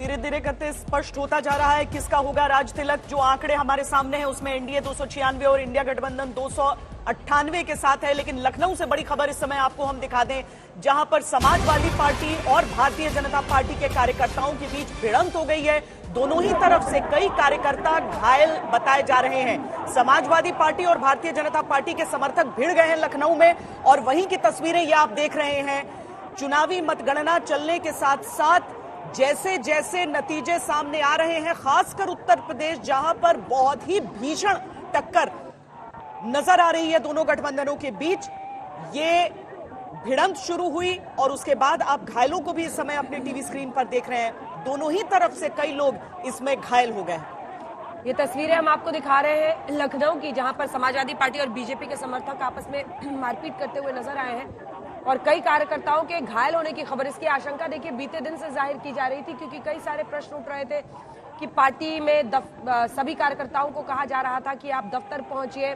धीरे धीरे करते स्पष्ट होता जा रहा है किसका होगा राज तिलक। जो आंकड़े हमारे सामने हैं उसमें एनडीए 296 और इंडिया गठबंधन 298 के साथ है। लेकिन लखनऊ से बड़ी खबर इस समय आपको हम दिखा दें, जहां पर समाजवादी पार्टी और भारतीय जनता पार्टी के कार्यकर्ताओं के बीच भिड़ंत हो गई है। दोनों ही तरफ से कई कार्यकर्ता घायल बताए जा रहे हैं। समाजवादी पार्टी और भारतीय जनता पार्टी के समर्थक भिड़ गए हैं लखनऊ में, और वहीं की तस्वीरें ये आप देख रहे हैं। चुनावी मतगणना चलने के साथ साथ जैसे जैसे नतीजे सामने आ रहे हैं, खासकर उत्तर प्रदेश जहां पर बहुत ही भीषण टक्कर नजर आ रही है दोनों गठबंधनों के बीच, ये भिड़ंत शुरू हुई और उसके बाद आप घायलों को भी इस समय अपने टीवी स्क्रीन पर देख रहे हैं। दोनों ही तरफ से कई लोग इसमें घायल हो गए। ये तस्वीरें हम आपको दिखा रहे हैं लखनऊ की, जहां पर समाजवादी पार्टी और बीजेपी के समर्थक आपस में मारपीट करते हुए नजर आए हैं और कई कार्यकर्ताओं के घायल होने की खबर। इसकी आशंका देखिए बीते दिन से जाहिर की जा रही थी, क्योंकि कई सारे प्रश्न उठ रहे थे कि पार्टी में सभी कार्यकर्ताओं को कहा जा रहा था कि आप दफ्तर पहुंचिए।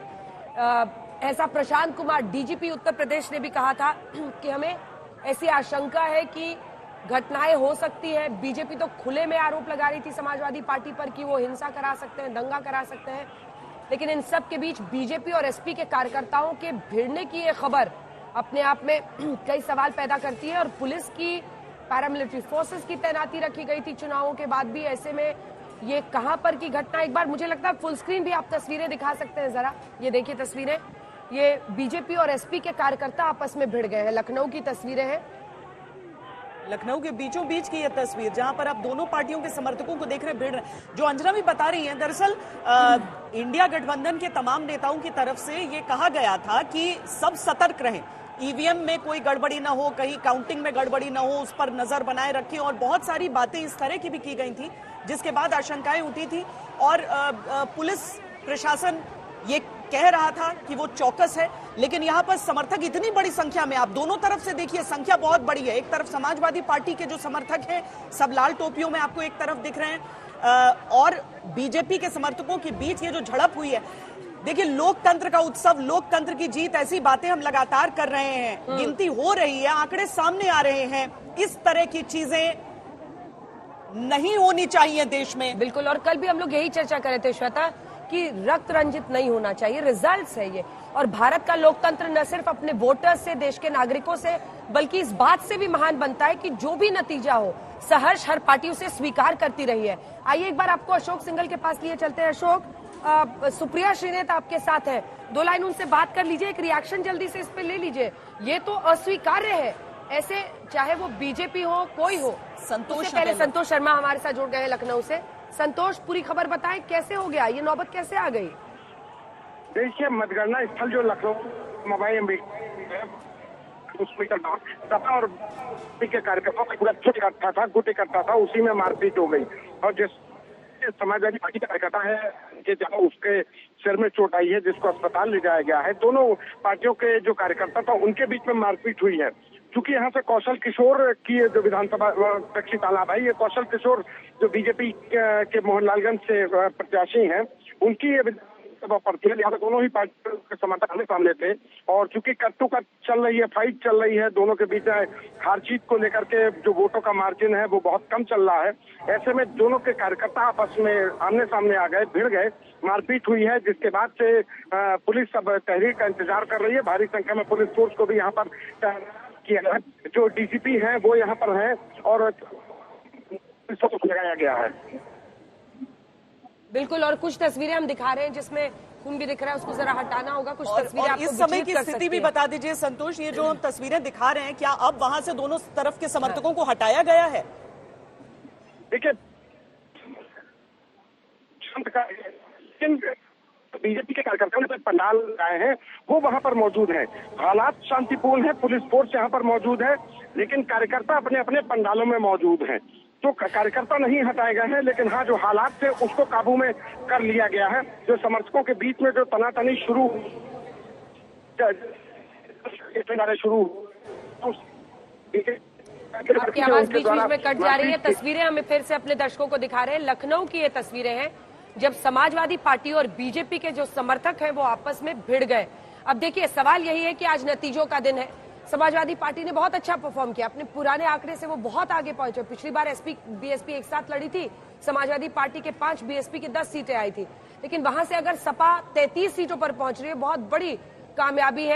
ऐसा प्रशांत कुमार डीजीपी उत्तर प्रदेश ने भी कहा था कि हमें ऐसी आशंका है कि घटनाएं हो सकती है। बीजेपी तो खुले में आरोप लगा रही थी समाजवादी पार्टी पर कि वो हिंसा करा सकते हैं, दंगा करा सकते हैं। लेकिन इन सब के बीच बीजेपी और एसपी के कार्यकर्ताओं के भिड़ने की ये खबर अपने आप में कई सवाल पैदा करती है। और पुलिस की, पैरामिलिट्री फोर्सेस की तैनाती रखी गई थी चुनावों के बाद भी। ऐसे में ये कहां पर की घटना, एक बार मुझे लगता है फुल स्क्रीन भी आप तस्वीरें दिखा सकते हैं जरा। ये देखिए तस्वीरें, ये बीजेपी और एसपी के कार्यकर्ता आपस में भिड़ गए हैं। लखनऊ की तस्वीरें हैं, लखनऊ के बीचों बीच की यह तस्वीर जहां पर आप दोनों पार्टियों के समर्थकों को देख रहे हैं भिड़ रहे। जो अंजना भी बता रही हैं, दरअसल इंडिया गठबंधन के तमाम नेताओं की तरफ से ये कहा गया था कि सब सतर्क रहें, ईवीएम में कोई गड़बड़ी ना हो, कहीं काउंटिंग में गड़बड़ी ना हो, उस पर नजर बनाए रखें। और बहुत सारी बातें इस तरह की भी की गई थी, जिसके बाद आशंकाएं उठी थी। और पुलिस प्रशासन ये कह रहा था कि वो चौकस है। लेकिन यहाँ पर समर्थक इतनी बड़ी संख्या में, आप दोनों तरफ से देखिए संख्या बहुत बड़ी है। एक तरफ समाजवादी पार्टी के जो समर्थक हैं सब लाल टोपियों में आपको एक तरफ दिख रहे हैं, और बीजेपी के समर्थकों के बीच ये जो झड़प हुई है। देखिए लोकतंत्र का उत्सव, लोकतंत्र की जीत, ऐसी बातें हम लगातार कर रहे हैं, गिनती हो रही है, आंकड़े सामने आ रहे हैं। इस तरह की चीजें नहीं होनी चाहिए देश में। बिल्कुल, और कल भी हम लोग यही चर्चा कर रहे थे श्वेता कि रक्त रंजित नहीं होना चाहिए। रिजल्ट्स है ये, और भारत का लोकतंत्र न सिर्फ अपने वोटर्स से, देश के नागरिकों से, बल्कि इस बात से भी महान बनता है कि जो भी नतीजा हो सहर्ष हर पार्टी उसे स्वीकार करती रही है। आइए एक बार आपको अशोक सिंघल के पास लिए चलते हैं। अशोक, सुप्रिया श्रीनेत आपके साथ है, दो लाइन उनसे बात कर लीजिए, एक रिएक्शन जल्दी से इस पे ले लीजिए। ये तो अस्वीकार्य है, ऐसे चाहे वो बीजेपी हो कोई हो। संतोष पहले संतोष शर्मा हमारे साथ जुड़ गए हैं लखनऊ से। संतोष, पूरी खबर बताएं, कैसे हो गया ये, नौबत कैसे आ गई? देखिए मतगणना स्थल जो लखनऊ मोबाइल सपा और के कार्यकर्ताओं का पूरा गुट इकट्ठा था, उसी में मारपीट हो गई। और जिस समाजवादी पार्टी का कार्यकर्ता है कि जहां उसके सिर में चोट आई है, जिसको अस्पताल ले जाया गया है, दोनों पार्टियों के जो कार्यकर्ता था उनके बीच में मारपीट हुई है। क्योंकि यहाँ से कौशल किशोर की जो विधानसभा कक्षी तालाब है, ये कौशल किशोर जो बीजेपी के मोहनलालगंज से प्रत्याशी हैं, उनकी विधानसभा पड़ती है। लिहाजा दोनों ही पार्टियों के समर्थक आमने सामने थे। और चूंकि कट टू कट चल रही है, फाइट चल रही है, दोनों के बीच हार जीत को लेकर के जो वोटों का मार्जिन है वो बहुत कम चल रहा है। ऐसे में दोनों के कार्यकर्ता आपस में आमने सामने आ गए, भिड़ गए, मारपीट हुई है, जिसके बाद से पुलिस सब तहरीर का इंतजार कर रही है। भारी संख्या में पुलिस फोर्स को भी यहाँ पर किया गया, जो डीजीपी हैं वो यहाँ पर हैं और लगाया गया है। बिल्कुल, और कुछ तस्वीरें हम दिखा रहे हैं जिसमें खून भी दिख रहा है, उसको जरा हटाना होगा। कुछ तस्वीरें आपको इस समय की स्थिति भी बता दीजिए संतोष, ये जो हम तस्वीरें दिखा रहे हैं, क्या अब वहां से दोनों तरफ के समर्थकों को हटाया गया है? देखिए बीजेपी के कार्यकर्ताओं ने पंडाल लगाए हैं, वो वहां पर मौजूद हैं। हालात शांतिपूर्ण है, पुलिस फोर्स यहाँ पर मौजूद है, लेकिन कार्यकर्ता अपने अपने पंडालों में मौजूद हैं। तो कार्यकर्ता नहीं हटाए गए हैं, लेकिन हाँ जो हालात थे उसको काबू में कर लिया गया है। जो समर्थकों के बीच में जो तनातनी शुरू आपकी आवाज बीच बीच में कट जा रही है। तस्वीरें हमें फिर से अपने दर्शकों को दिखा रहे हैं, लखनऊ की ये तस्वीरें हैं जब समाजवादी पार्टी और बीजेपी के जो समर्थक हैं वो आपस में भिड़ गए। अब देखिए सवाल यही है कि आज नतीजों का दिन है, समाजवादी पार्टी ने बहुत अच्छा परफॉर्म किया, अपने पुराने आंकड़े से वो बहुत आगे पहुंचे। पिछली बार एसपी बीएसपी एक साथ लड़ी थी, समाजवादी पार्टी के 5 बीएसपी की 10 सीटें आई थी, लेकिन वहां से अगर सपा 33 सीटों पर पहुंच रही है, बहुत बड़ी कामयाबी है।